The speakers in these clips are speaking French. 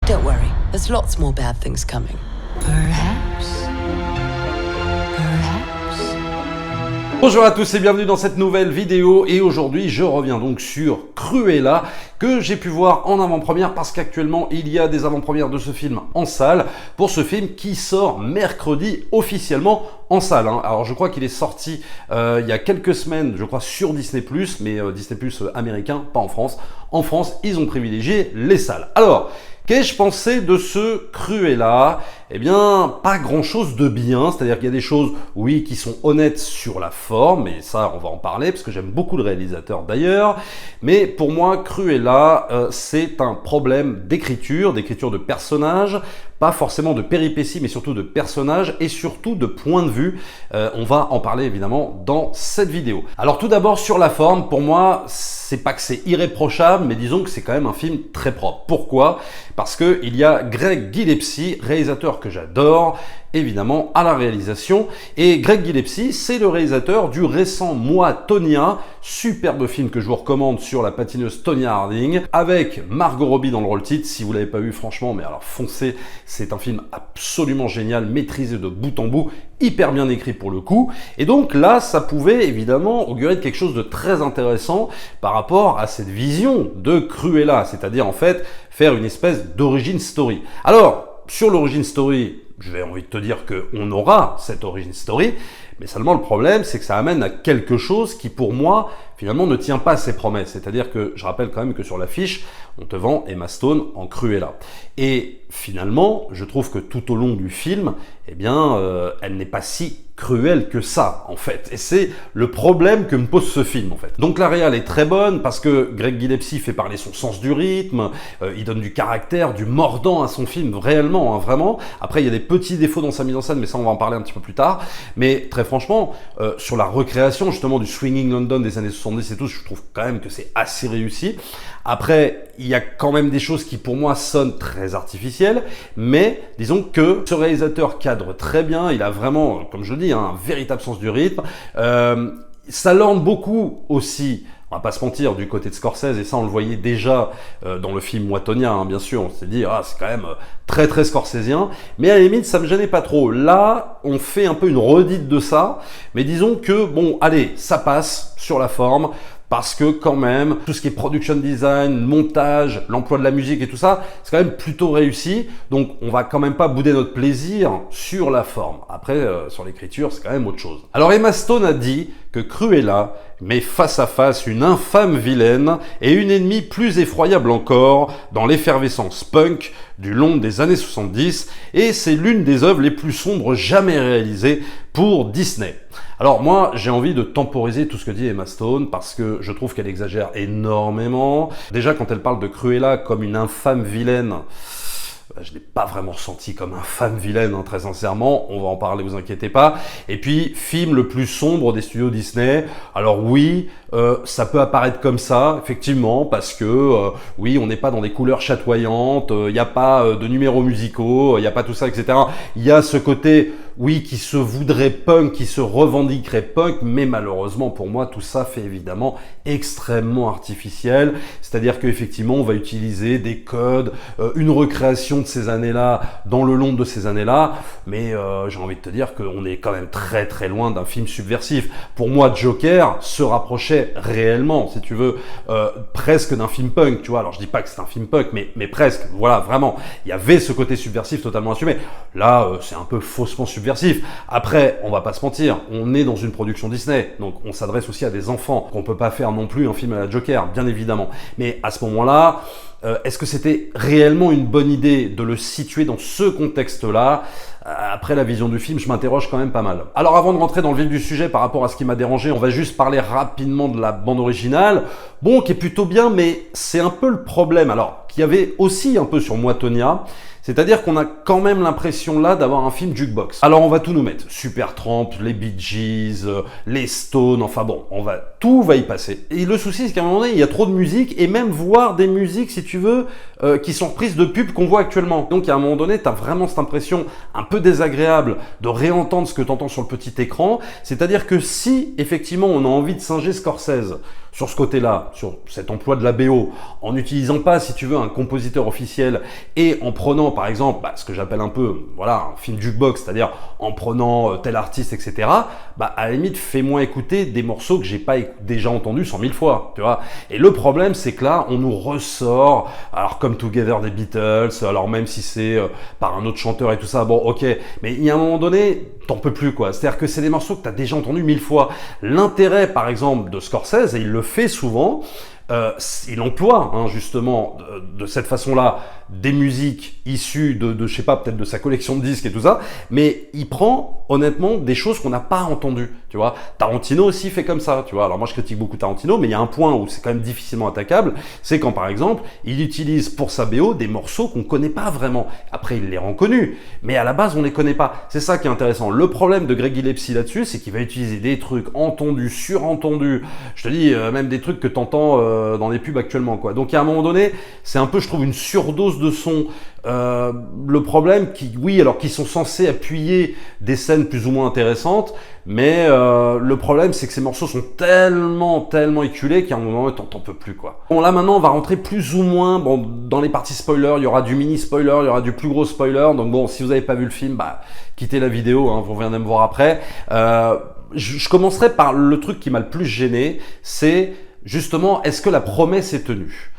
Don't worry, there's lots more bad things coming. Perhaps. Bonjour à tous et bienvenue dans cette nouvelle vidéo et aujourd'hui je reviens donc sur Cruella que j'ai pu voir en avant-première parce qu'actuellement il y a des avant-premières de ce film en salle pour ce film qui sort mercredi officiellement en salle. Alors je crois qu'il est sorti il y a quelques semaines, je crois sur Disney+, mais Disney+, américain, pas en France. En France, ils ont privilégié les salles. Alors, qu'ai-je pensé de ce Cruella? Eh bien, pas grand-chose de bien, c'est-à-dire qu'il y a des choses, oui, qui sont honnêtes sur la forme, et ça, on va en parler, parce que j'aime beaucoup le réalisateur d'ailleurs, mais pour moi, Cruella, c'est un problème d'écriture de personnages, pas forcément de péripéties, mais surtout de personnages, et surtout de points de vue. On va en parler, évidemment, dans cette vidéo. Alors, tout d'abord, sur la forme, pour moi, c'est pas que c'est irréprochable, mais disons que c'est quand même un film très propre. Pourquoi? Parce que il y a Greg Gillespie, réalisateur que j'adore, évidemment, à la réalisation. Et Greg Gillespie, c'est le réalisateur du récent Moi, Tonya, superbe film que je vous recommande sur la patineuse Tonya Harding, avec Margot Robbie dans le rôle titre. Si vous l'avez pas vu, franchement, mais alors foncez, c'est un film absolument génial, maîtrisé de bout en bout, hyper bien écrit pour le coup. Et donc là, ça pouvait évidemment augurer de quelque chose de très intéressant par rapport à cette vision de Cruella, c'est-à-dire en fait faire une espèce d'origin story. Alors, sur l'origin story, j'ai envie de te dire qu'on aura cette origin story, mais seulement le problème, c'est que ça amène à quelque chose qui, pour moi, finalement, ne tient pas à ses promesses. C'est-à-dire que, je rappelle quand même que sur l'affiche, on te vend Emma Stone en Cruella. Et finalement, je trouve que tout au long du film, eh bien, elle n'est pas si cruelle que ça, en fait. Et c'est le problème que me pose ce film, en fait. Donc la réal est très bonne parce que Greg Gillespie fait parler son sens du rythme, il donne du caractère, du mordant à son film, réellement, vraiment. Après, il y a des petits défauts dans sa mise en scène, mais ça, on va en parler un petit peu plus tard. Mais très franchement, sur la recréation, justement, du Swinging London des années 70 et tout, je trouve quand même que c'est assez réussi. Après, il y a quand même des choses qui, pour moi, sonnent très artificielles, mais disons que ce réalisateur cadre très bien, il a vraiment, comme je le dis, un véritable sens du rythme. Ça lorne beaucoup aussi, on va pas se mentir, du côté de Scorsese, et ça on le voyait déjà dans le film Moi, Tonya, bien sûr, on s'est dit, c'est quand même très très scorsésien, mais à la limite ça me gênait pas trop. Là, on fait un peu une redite de ça, mais disons que, bon, allez, ça passe sur la forme, parce que quand même, tout ce qui est production design, montage, l'emploi de la musique et tout ça, c'est quand même plutôt réussi. Donc on va quand même pas bouder notre plaisir sur la forme. Après, sur l'écriture, c'est quand même autre chose. Alors Emma Stone a dit que Cruella met face à face une infâme vilaine et une ennemie plus effroyable encore dans l'effervescence punk du long des années 70, et c'est l'une des œuvres les plus sombres jamais réalisées pour Disney. Alors moi, j'ai envie de temporiser tout ce que dit Emma Stone parce que je trouve qu'elle exagère énormément. Déjà, quand elle parle de Cruella comme une infâme vilaine, je ne l'ai pas vraiment ressenti comme infâme vilaine, très sincèrement. On va en parler, vous inquiétez pas. Et puis, film le plus sombre des studios Disney. Alors oui, ça peut apparaître comme ça, effectivement, parce que oui, on n'est pas dans des couleurs chatoyantes, il n'y a pas de numéros musicaux, il n'y a pas tout ça, etc. Il y a ce côté, oui, qui se voudrait punk, qui se revendiquerait punk, mais malheureusement pour moi, tout ça fait évidemment extrêmement artificiel. C'est-à-dire qu'effectivement, on va utiliser des codes, une recréation de ces années-là, dans le long de ces années-là, mais j'ai envie de te dire qu'on est quand même très très loin d'un film subversif. Pour moi, Joker se rapprochait réellement, si tu veux, presque d'un film punk, tu vois. Alors je dis pas que c'est un film punk, mais presque, voilà, vraiment. Il y avait ce côté subversif totalement assumé. Là, c'est un peu faussement subversif. Après, on va pas se mentir, on est dans une production Disney, donc on s'adresse aussi à des enfants, qu'on peut pas faire non plus un film à la Joker, bien évidemment. Mais à ce moment-là, est-ce que c'était réellement une bonne idée de le situer dans ce contexte-là? Après la vision du film, je m'interroge quand même pas mal. Alors avant de rentrer dans le vif du sujet par rapport à ce qui m'a dérangé, on va juste parler rapidement de la bande originale. Bon, qui est plutôt bien, mais c'est un peu le problème. Alors, qu'il y avait aussi un peu sur Moi, Tonya. C'est-à-dire qu'on a quand même l'impression là d'avoir un film jukebox. Alors on va tout nous mettre, Supertramp, les Bee Gees, les Stones, enfin bon, tout va y passer. Et le souci c'est qu'à un moment donné, il y a trop de musique, et même voir des musiques, si tu veux, qui sont reprises de pubs qu'on voit actuellement. Donc à un moment donné, tu as vraiment cette impression un peu désagréable de réentendre ce que tu entends sur le petit écran. C'est-à-dire que si, effectivement, on a envie de singer Scorsese, sur ce côté-là, sur cet emploi de la BO, en n'utilisant pas, si tu veux, un compositeur officiel et en prenant, par exemple, ce que j'appelle un peu, voilà, un film jukebox, c'est-à-dire en prenant tel artiste, etc., à la limite, fais-moi écouter des morceaux que j'ai pas déjà entendus 100 000 fois, tu vois. Et le problème, c'est que là, on nous ressort, alors comme Together des Beatles, alors même si c'est par un autre chanteur et tout ça, bon, ok, mais il y a un moment donné, t'en peux plus, quoi. C'est-à-dire que c'est des morceaux que t'as déjà entendus 1000 fois. L'intérêt, par exemple, de Scorsese, et il le fait souvent, il emploie justement de cette façon-là des musiques issues de je sais pas, peut-être de sa collection de disques et tout ça, mais il prend honnêtement des choses qu'on n'a pas entendues, tu vois. Tarantino aussi fait comme ça, tu vois. Alors moi je critique beaucoup Tarantino, mais il y a un point où c'est quand même difficilement attaquable, c'est quand par exemple il utilise pour sa BO des morceaux qu'on connaît pas vraiment. Après il les rend connus, mais à la base on les connaît pas. C'est ça qui est intéressant. Le problème de Greg Gillespie là-dessus, c'est qu'il va utiliser des trucs entendus, surentendus. Je te dis même des trucs que t'entends dans les pubs actuellement, quoi. Donc à un moment donné, c'est un peu, je trouve, une surdose de son. Le problème, qu'ils sont censés appuyer des scènes plus ou moins intéressantes, mais le problème, c'est que ces morceaux sont tellement éculés qu'à un moment, t'en peux plus, quoi. Bon, là maintenant, on va rentrer plus ou moins, bon, dans les parties spoilers. Il y aura du mini spoiler, il y aura du plus gros spoiler. Donc bon, si vous n'avez pas vu le film, quittez la vidéo, vous reviendrez me voir après. Je commencerai par le truc qui m'a le plus gêné, c'est justement, est-ce que la promesse est tenue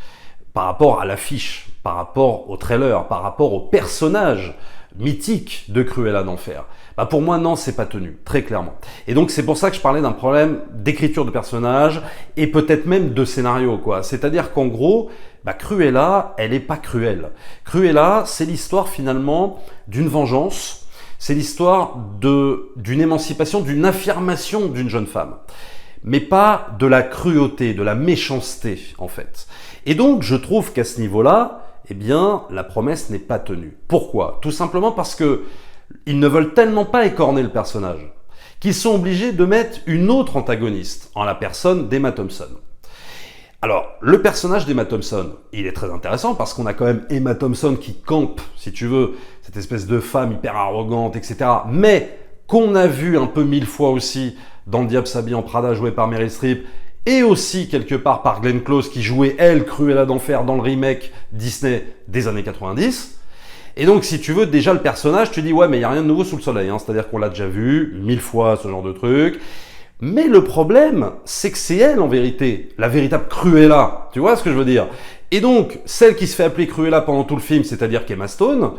par rapport à l'affiche, par rapport au trailer, par rapport au personnage mythique de Cruella d'Enfer? Pour moi, non, c'est pas tenu, très clairement. Et donc, c'est pour ça que je parlais d'un problème d'écriture de personnage et peut-être même de scénario, quoi. C'est-à-dire qu'en gros, Cruella, elle est pas cruelle. Cruella, c'est l'histoire finalement d'une vengeance, c'est l'histoire d'une émancipation, d'une affirmation d'une jeune femme. Mais pas de la cruauté, de la méchanceté, en fait. Et donc, je trouve qu'à ce niveau-là, eh bien, la promesse n'est pas tenue. Pourquoi? Tout simplement parce que ils ne veulent tellement pas écorner le personnage qu'ils sont obligés de mettre une autre antagoniste, en la personne d'Emma Thompson. Alors, le personnage d'Emma Thompson, il est très intéressant parce qu'on a quand même Emma Thompson qui campe, si tu veux, cette espèce de femme hyper arrogante, etc., mais qu'on a vu un peu 1000 fois aussi dans Le Diable s'habille en Prada, joué par Meryl Streep, et aussi quelque part par Glenn Close qui jouait elle, Cruella d'Enfer, dans le remake Disney des années 90. Et donc, si tu veux, déjà le personnage, tu dis ouais, mais il n'y a rien de nouveau sous le soleil, c'est-à-dire qu'on l'a déjà vu 1000 fois, ce genre de truc. Mais le problème, c'est que c'est elle en vérité, la véritable Cruella, tu vois ce que je veux dire? Et donc, celle qui se fait appeler Cruella pendant tout le film, c'est-à-dire qu'Emma Stone,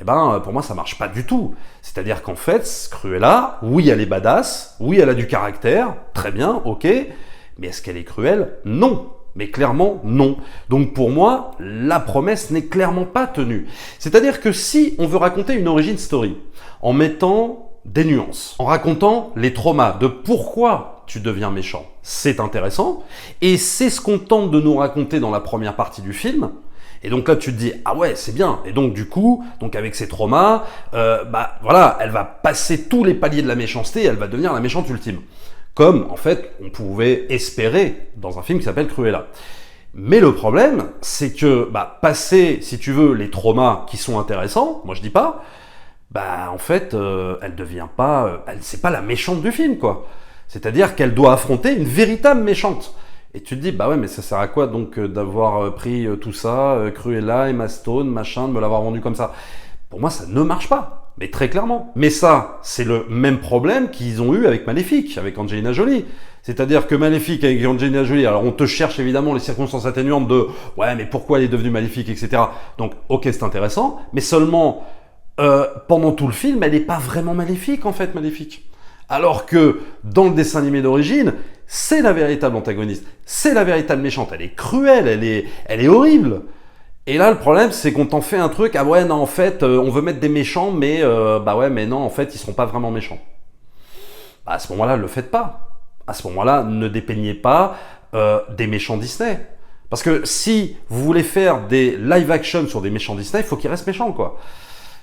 pour moi, ça marche pas du tout. C'est-à-dire qu'en fait, Cruella, oui, elle est badass, oui, elle a du caractère, très bien, ok, mais est-ce qu'elle est cruelle? Non. Mais clairement, non. Donc pour moi, la promesse n'est clairement pas tenue. C'est-à-dire que si on veut raconter une origin story, en mettant des nuances, en racontant les traumas de pourquoi tu deviens méchant, c'est intéressant, et c'est ce qu'on tente de nous raconter dans la première partie du film. Et donc là, tu te dis, ah ouais, c'est bien. Et donc du coup, avec ses traumas, voilà, elle va passer tous les paliers de la méchanceté, elle va devenir la méchante ultime. Comme, en fait, on pouvait espérer dans un film qui s'appelle Cruella. Mais le problème, c'est que, passer, si tu veux, les traumas qui sont intéressants, moi je dis pas, en fait, elle devient pas, c'est pas la méchante du film, quoi. C'est-à-dire qu'elle doit affronter une véritable méchante. Et tu te dis, ouais, mais ça sert à quoi donc d'avoir pris tout ça, Cruella, Emma Stone, machin, de me l'avoir vendu comme ça? Pour moi, ça ne marche pas. Mais très clairement. Mais ça, c'est le même problème qu'ils ont eu avec Maléfique, avec Angelina Jolie. C'est-à-dire que Maléfique avec Angelina Jolie, alors on te cherche évidemment les circonstances atténuantes de « ouais, mais pourquoi elle est devenue maléfique, etc. » Donc, ok, c'est intéressant, mais seulement, pendant tout le film, elle n'est pas vraiment maléfique, en fait, Maléfique. Alors que, dans le dessin animé d'origine, c'est la véritable antagoniste, c'est la véritable méchante, elle est cruelle, elle est horrible. Et là, le problème, c'est qu'on t'en fait un truc, ah ouais, non, en fait, on veut mettre des méchants, mais ouais, mais non, en fait, ils seront pas vraiment méchants. À ce moment-là, le faites pas. À ce moment-là, ne dépeignez pas des méchants Disney. Parce que si vous voulez faire des live-action sur des méchants Disney, il faut qu'ils restent méchants, quoi.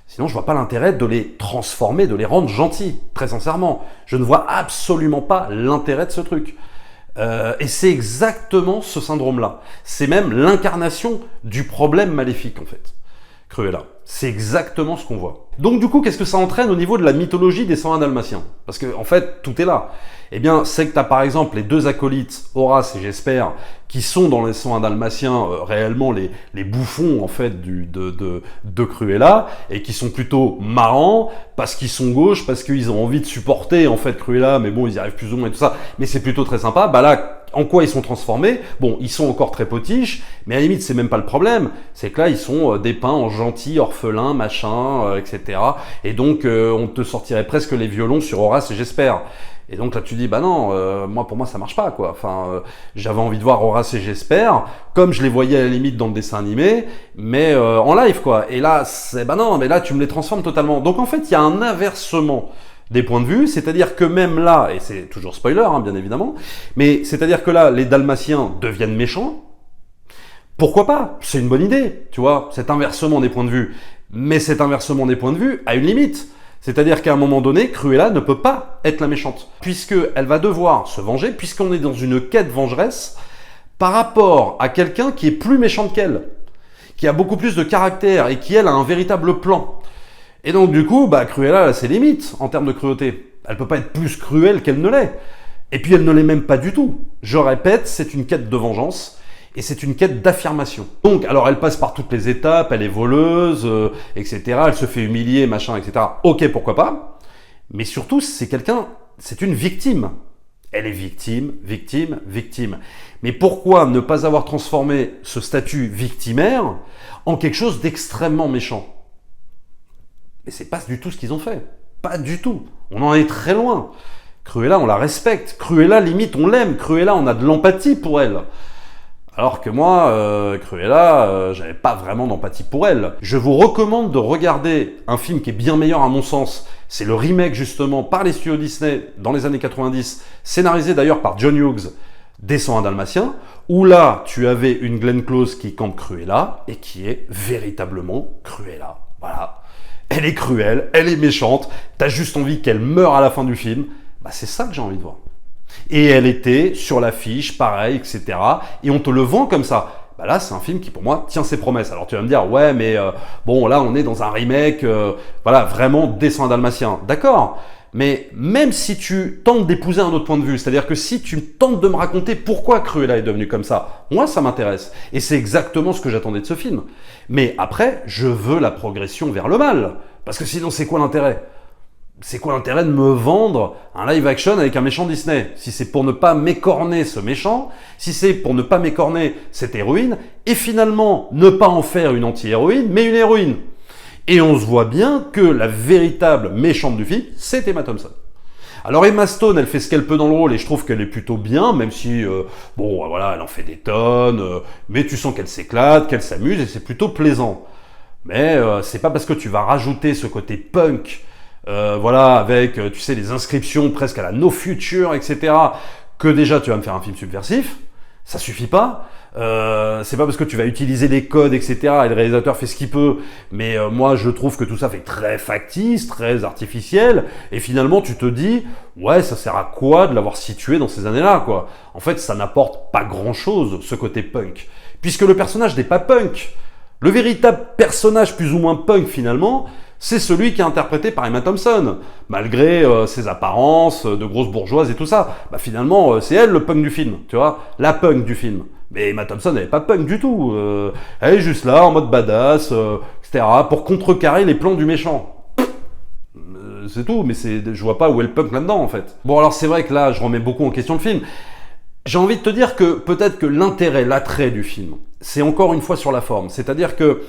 Sinon, je vois pas l'intérêt de les transformer, de les rendre gentils, très sincèrement. Je ne vois absolument pas l'intérêt de ce truc. Et c'est exactement ce syndrome-là. C'est même l'incarnation du problème maléfique, en fait. Cruella. C'est exactement ce qu'on voit. Donc du coup, qu'est-ce que ça entraîne au niveau de la mythologie des 101 Dalmatiens? Parce que en fait, tout est là. Eh bien, c'est que tu as par exemple les deux acolytes, Horace et Jesper, qui sont dans les 101 Dalmatiens réellement les bouffons en fait de Cruella, et qui sont plutôt marrants, parce qu'ils sont gauches, parce qu'ils ont envie de supporter en fait Cruella, mais bon, ils y arrivent plus ou moins et tout ça, mais c'est plutôt très sympa. Bah là, en quoi ils sont transformés? Bon, ils sont encore très potiches, mais à la limite, c'est même pas le problème. C'est que là, ils sont dépeints en gentils, orphelins, machin, etc. Et donc, on te sortirait presque les violons sur Horace et Jesper. Et donc là, tu dis, bah non, pour moi, ça marche pas, quoi. Enfin, j'avais envie de voir Horace et Jesper, comme je les voyais à la limite dans le dessin animé, mais en live, quoi. Et là, bah non, mais là, tu me les transformes totalement. Donc en fait, il y a un inversement des points de vue, c'est-à-dire que même là, et c'est toujours spoiler, hein, bien évidemment, mais c'est-à-dire que là, les Dalmatiens deviennent méchants. Pourquoi pas? C'est une bonne idée, tu vois, cet inversement des points de vue. Mais cet inversement des points de vue a une limite. C'est-à-dire qu'à un moment donné, Cruella ne peut pas être la méchante, puisqu'elle va devoir se venger, puisqu'on est dans une quête vengeresse, par rapport à quelqu'un qui est plus méchante qu'elle, qui a beaucoup plus de caractère, et qui, elle, a un véritable plan. Et donc du coup, bah, Cruella a ses limites en termes de cruauté. Elle peut pas être plus cruelle qu'elle ne l'est. Et puis elle ne l'est même pas du tout. Je répète, c'est une quête de vengeance et c'est une quête d'affirmation. Donc, alors elle passe par toutes les étapes, elle est voleuse, etc. Elle se fait humilier, machin, etc. Ok, pourquoi pas. Mais surtout, c'est une victime. Elle est victime, victime, victime. Mais pourquoi ne pas avoir transformé ce statut victimaire en quelque chose d'extrêmement méchant? Mais c'est pas du tout ce qu'ils ont fait. Pas du tout. On en est très loin. Cruella, on la respecte. Cruella, limite, on l'aime. Cruella, on a de l'empathie pour elle. Alors que moi, Cruella, j'avais pas vraiment d'empathie pour elle. Je vous recommande de regarder un film qui est bien meilleur à mon sens. C'est le remake justement par les studios Disney dans les années 90, scénarisé d'ailleurs par John Hughes, des 101 Dalmatiens, où là, tu avais une Glenn Close qui campe Cruella et qui est véritablement Cruella. Voilà. Elle est cruelle, elle est méchante, t'as juste envie qu'elle meure à la fin du film. Bah, c'est ça que j'ai envie de voir. Et elle était sur l'affiche, pareil, etc. Et on te le vend comme ça. Bah là, c'est un film qui, pour moi, tient ses promesses. Alors tu vas me dire, ouais, mais bon, là, on est dans un remake, voilà, vraiment des 101 Dalmatiens. D'accord. Mais même si tu tentes d'épouser un autre point de vue, c'est-à-dire que si tu tentes de me raconter pourquoi Cruella est devenue comme ça, moi ça m'intéresse. Et c'est exactement ce que j'attendais de ce film. Mais après, je veux la progression vers le mal. Parce que sinon, c'est quoi l'intérêt? C'est quoi l'intérêt de me vendre un live action avec un méchant Disney? Si c'est pour ne pas m'écorner ce méchant, si c'est pour ne pas m'écorner cette héroïne, et finalement ne pas en faire une anti-héroïne, mais une héroïne. Et on se voit bien que la véritable méchante du film, c'est Emma Thompson. Alors Emma Stone, elle fait ce qu'elle peut dans le rôle et je trouve qu'elle est plutôt bien, même si, bon, voilà, elle en fait des tonnes, mais tu sens qu'elle s'éclate, qu'elle s'amuse et c'est plutôt plaisant. Mais c'est pas parce que tu vas rajouter ce côté punk, voilà, avec, tu sais, les inscriptions presque à la No Future, etc., que déjà tu vas me faire un film subversif. Ça suffit pas. C'est pas parce que tu vas utiliser les codes, etc. et le réalisateur fait ce qu'il peut. Mais moi, je trouve que tout ça fait très factice, très artificiel. Et finalement, tu te dis, ouais, ça sert à quoi de l'avoir situé dans ces années-là, quoi. En fait, ça n'apporte pas grand-chose, ce côté punk. Puisque le personnage n'est pas punk. Le véritable personnage plus ou moins punk, finalement, c'est celui qui est interprété par Emma Thompson. Malgré ses apparences de grosse bourgeoise et tout ça. Bah finalement, c'est elle le punk du film, tu vois. La punk du film. Mais Emma Thompson, elle n'est pas punk du tout. Elle est juste là, en mode badass, etc. pour contrecarrer les plans du méchant. C'est tout, mais je vois pas où est le punk là-dedans, en fait. Bon, alors c'est vrai que là, je remets beaucoup en question le film. J'ai envie de te dire que peut-être que l'intérêt, l'attrait du film, c'est encore une fois sur la forme. C'est-à-dire que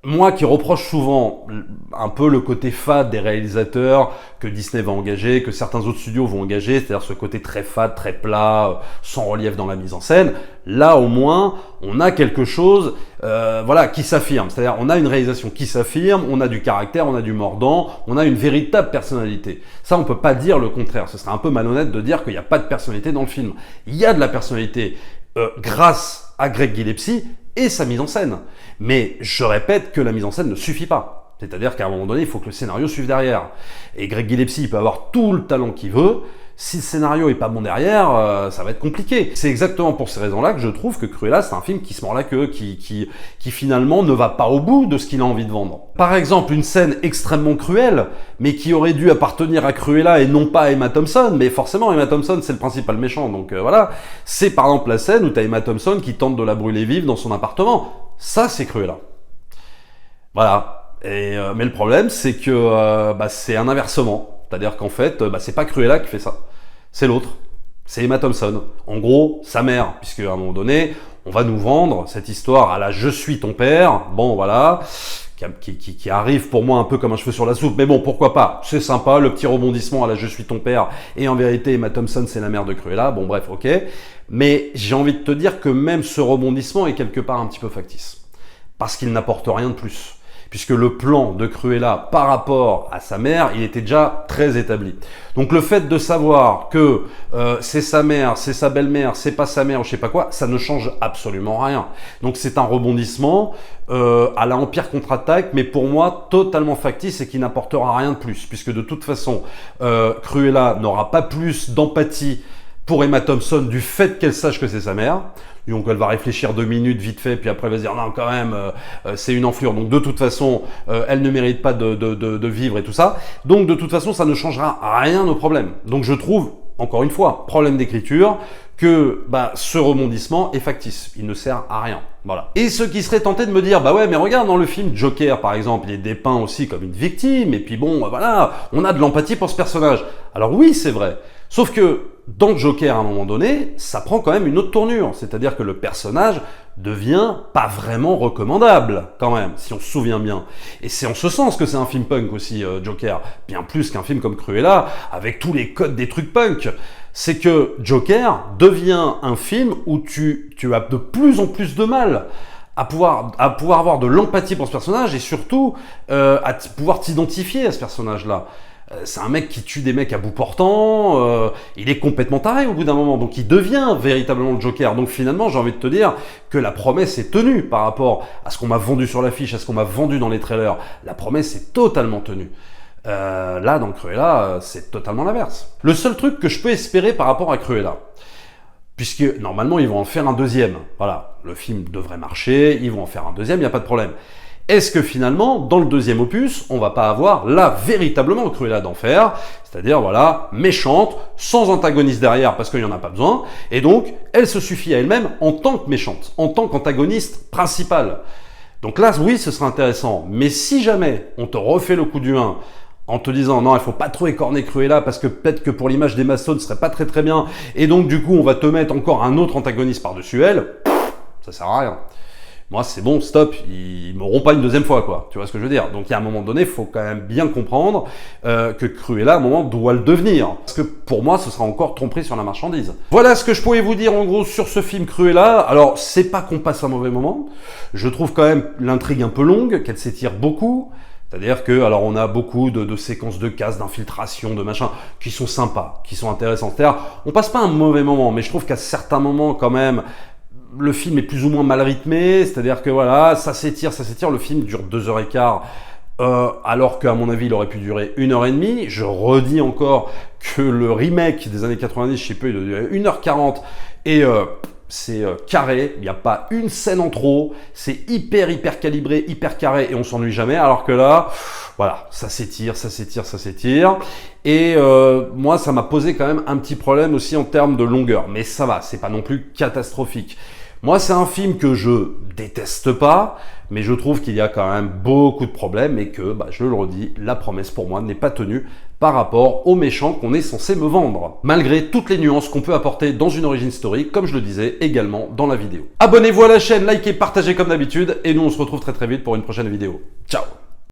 moi qui reproche souvent un peu le côté fade des réalisateurs que Disney va engager, que certains autres studios vont engager, c'est-à-dire ce côté très fade, très plat, sans relief dans la mise en scène, là au moins on a quelque chose voilà, qui s'affirme. C'est-à-dire on a une réalisation qui s'affirme, on a du caractère, on a du mordant, on a une véritable personnalité. Ça on peut pas dire le contraire, ce serait un peu malhonnête de dire qu'il n'y a pas de personnalité dans le film. Il y a de la personnalité grâce à Greg Gillespie et sa mise en scène. Mais je répète que la mise en scène ne suffit pas. C'est-à-dire qu'à un moment donné, il faut que le scénario suive derrière. Et Greg Gillespie, il peut avoir tout le talent qu'il veut. Si le scénario est pas bon derrière, ça va être compliqué. C'est exactement pour ces raisons-là que je trouve que Cruella, c'est un film qui se mord la queue, qui finalement ne va pas au bout de ce qu'il a envie de vendre. Par exemple, une scène extrêmement cruelle, mais qui aurait dû appartenir à Cruella et non pas à Emma Thompson, mais forcément Emma Thompson c'est le principal méchant, donc voilà. C'est par exemple la scène où t'as Emma Thompson qui tente de la brûler vive dans son appartement. Ça c'est Cruella. Voilà. Mais le problème c'est que c'est un inversement. C'est-à-dire qu'en fait, c'est pas Cruella qui fait ça. C'est l'autre. C'est Emma Thompson. En gros, sa mère, puisque à un moment donné, on va nous vendre cette histoire à la « je suis ton père », bon voilà, qui arrive pour moi un peu comme un cheveu sur la soupe, mais bon, pourquoi pas, c'est sympa, le petit rebondissement à la « je suis ton père », et en vérité, Emma Thompson, c'est la mère de Cruella, bon bref, ok. Mais j'ai envie de te dire que même ce rebondissement est quelque part un petit peu factice. Parce qu'il n'apporte rien de plus. Puisque le plan de Cruella par rapport à sa mère, il était déjà très établi. Donc le fait de savoir que c'est sa mère, c'est sa belle-mère, c'est pas sa mère ou je sais pas quoi, ça ne change absolument rien. Donc c'est un rebondissement à la Empire contre-attaque, mais pour moi totalement factice et qui n'apportera rien de plus. Puisque de toute façon, Cruella n'aura pas plus d'empathie pour Emma Thompson du fait qu'elle sache que c'est sa mère. Donc elle va réfléchir 2 minutes vite fait, puis après elle va se dire non quand même c'est une enflure, donc de toute façon elle ne mérite pas de vivre et tout ça. Donc de toute façon ça ne changera rien au problème. Donc je trouve, encore une fois, problème d'écriture, que ce rebondissement est factice, il ne sert à rien. Voilà. Et ceux qui seraient tentés de me dire, bah ouais, mais regarde, dans le film Joker, par exemple, il est dépeint aussi comme une victime, et puis bon, voilà, on a de l'empathie pour ce personnage. Alors oui, c'est vrai. Sauf que dans Joker, à un moment donné, ça prend quand même une autre tournure. C'est-à-dire que le personnage devient pas vraiment recommandable, quand même, si on se souvient bien. Et c'est en ce sens que c'est un film punk aussi, Joker. Bien plus qu'un film comme Cruella, avec tous les codes des trucs punk. C'est que Joker devient un film où tu as de plus en plus de mal à pouvoir avoir de l'empathie pour ce personnage et surtout à pouvoir t'identifier à ce personnage-là. C'est un mec qui tue des mecs à bout portant, il est complètement taré au bout d'un moment, donc il devient véritablement le Joker. Donc finalement, j'ai envie de te dire que la promesse est tenue par rapport à ce qu'on m'a vendu sur l'affiche, à ce qu'on m'a vendu dans les trailers. La promesse est totalement tenue. Là, dans Cruella, c'est totalement l'inverse. Le seul truc que je peux espérer par rapport à Cruella, puisque normalement ils vont en faire un deuxième, voilà, le film devrait marcher, ils vont en faire un deuxième, il n'y a pas de problème. Est-ce que finalement, dans le deuxième opus, on va pas avoir là véritablement Cruella d'enfer, c'est-à-dire voilà, méchante, sans antagoniste derrière parce qu'il n'y en a pas besoin, et donc elle se suffit à elle-même en tant que méchante, en tant qu'antagoniste principal. Donc là, oui, ce serait intéressant, mais si jamais on te refait le coup du 1 en te disant non, il faut pas trop écorner Cruella parce que peut-être que pour l'image d'Emma Stone ce serait pas très bien, et donc du coup on va te mettre encore un autre antagoniste par-dessus elle, ça sert à rien. Moi, c'est bon, stop, ils m'auront pas une deuxième fois, quoi. Tu vois ce que je veux dire? Donc, il y a un moment donné, il faut quand même bien comprendre que Cruella, à un moment, doit le devenir. Parce que pour moi, ce sera encore tromperie sur la marchandise. Voilà ce que je pouvais vous dire, en gros, sur ce film Cruella. Alors, c'est pas qu'on passe un mauvais moment. Je trouve quand même l'intrigue un peu longue, qu'elle s'étire beaucoup. C'est-à-dire que, alors, on a beaucoup de séquences de casse, d'infiltration, de machin, qui sont sympas, qui sont intéressantes. C'est-à-dire, on passe pas un mauvais moment, mais je trouve qu'à certains moments, quand même, le film est plus ou moins mal rythmé, c'est-à-dire que voilà, ça s'étire, le film dure 2h15, alors qu'à mon avis, il aurait pu durer 1h30. Je redis encore que le remake des années 90, je sais pas, il a duré 1h40, et c'est carré, il n'y a pas une scène en trop, c'est hyper calibré, hyper carré, et on s'ennuie jamais, alors que là, voilà, ça s'étire, et moi, ça m'a posé quand même un petit problème aussi en termes de longueur, mais ça va, c'est pas non plus catastrophique. Moi, c'est un film que je déteste pas, mais je trouve qu'il y a quand même beaucoup de problèmes et que, je le redis, la promesse pour moi n'est pas tenue par rapport aux méchants qu'on est censé me vendre. Malgré toutes les nuances qu'on peut apporter dans une origin story, comme je le disais également dans la vidéo. Abonnez-vous à la chaîne, likez, partagez comme d'habitude, et nous on se retrouve très vite pour une prochaine vidéo. Ciao!